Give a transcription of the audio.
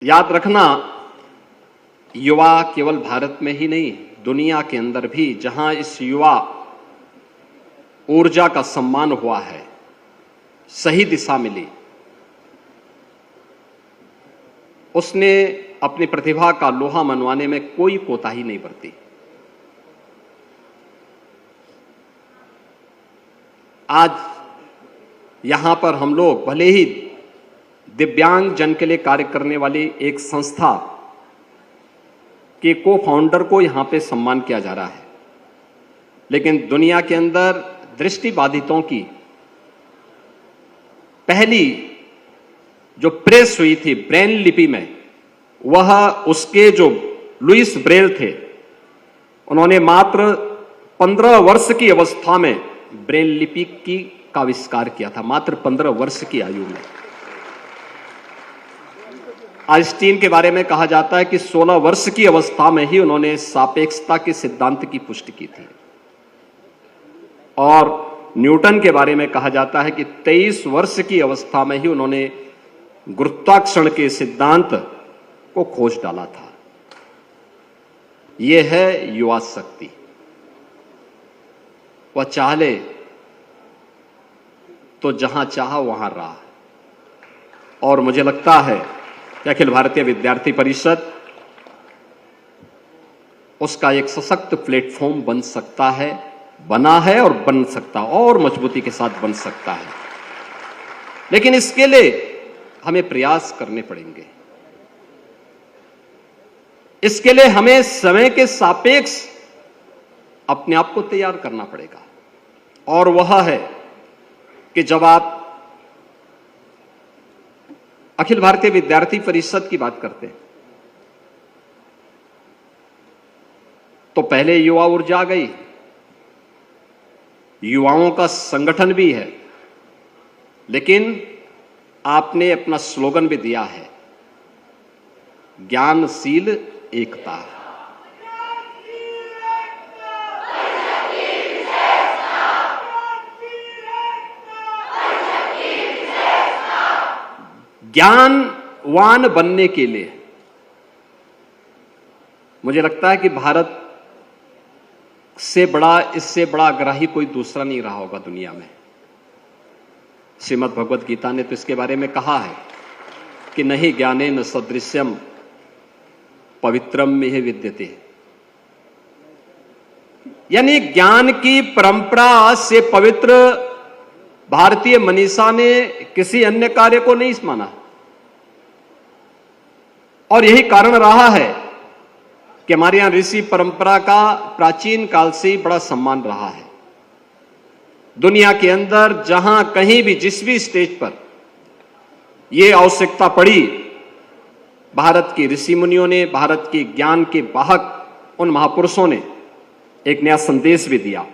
याद रखना, युवा केवल भारत में ही नहीं, दुनिया के अंदर भी जहां इस युवा ऊर्जा का सम्मान हुआ है, सही दिशा मिली, उसने अपनी प्रतिभा का लोहा मनवाने में कोई कोताही नहीं बरती। आज यहां पर हम लोग भले ही दिव्यांग जन के लिए कार्य करने वाली एक संस्था के को फाउंडर को यहां पे सम्मान किया जा रहा है, लेकिन दुनिया के अंदर दृष्टिबाधितों की पहली जो प्रेस हुई थी ब्रेन लिपि में, वह उसके जो लुइस ब्रेल थे, उन्होंने मात्र 15 वर्ष की अवस्था में ब्रेन लिपि का आविष्कार किया था, मात्र 15 वर्ष की आयु में। आइंस्टीन के बारे में कहा जाता है कि 16 वर्ष की अवस्था में ही उन्होंने सापेक्षता के सिद्धांत की पुष्टि की थी, और न्यूटन के बारे में कहा जाता है कि 23 वर्ष की अवस्था में ही उन्होंने गुरुत्वाकर्षण के सिद्धांत को खोज डाला था। यह है युवा शक्ति। वह चाहे तो जहां चाहा वहां रहा, और मुझे लगता है कि अखिल भारतीय विद्यार्थी परिषद उसका एक सशक्त प्लेटफॉर्म बन सकता है, बना है और बन सकता, और मजबूती के साथ बन सकता है। लेकिन इसके लिए हमें प्रयास करने पड़ेंगे। इसके लिए हमें समय के सापेक्ष अपने आप को तैयार करना पड़ेगा, और वह है कि जब आप अखिल भारतीय विद्यार्थी परिषद की बात करते हैं तो पहले युवा ऊर्जा आ गई, युवाओं का संगठन भी है, लेकिन आपने अपना स्लोगन भी दिया है, ज्ञानशील एकता। ज्ञानवान बनने के लिए मुझे लगता है कि भारत से बड़ा, इससे बड़ा आग्रही कोई दूसरा नहीं रहा होगा दुनिया में। श्रीमद् भगवद गीता ने तो इसके बारे में कहा है कि नहीं ज्ञानेन सदृश्यम पवित्रम में विद्यते, यानी ज्ञान की परंपरा से पवित्र भारतीय मनीषा ने किसी अन्य कार्य को नहीं माना, और यही कारण रहा है कि हमारे यहां ऋषि परंपरा का प्राचीन काल से ही बड़ा सम्मान रहा है। दुनिया के अंदर जहां कहीं भी जिस भी स्टेज पर यह आवश्यकता पड़ी, भारत के ऋषि मुनियों ने, भारत के ज्ञान के वाहक उन महापुरुषों ने एक नया संदेश भी दिया।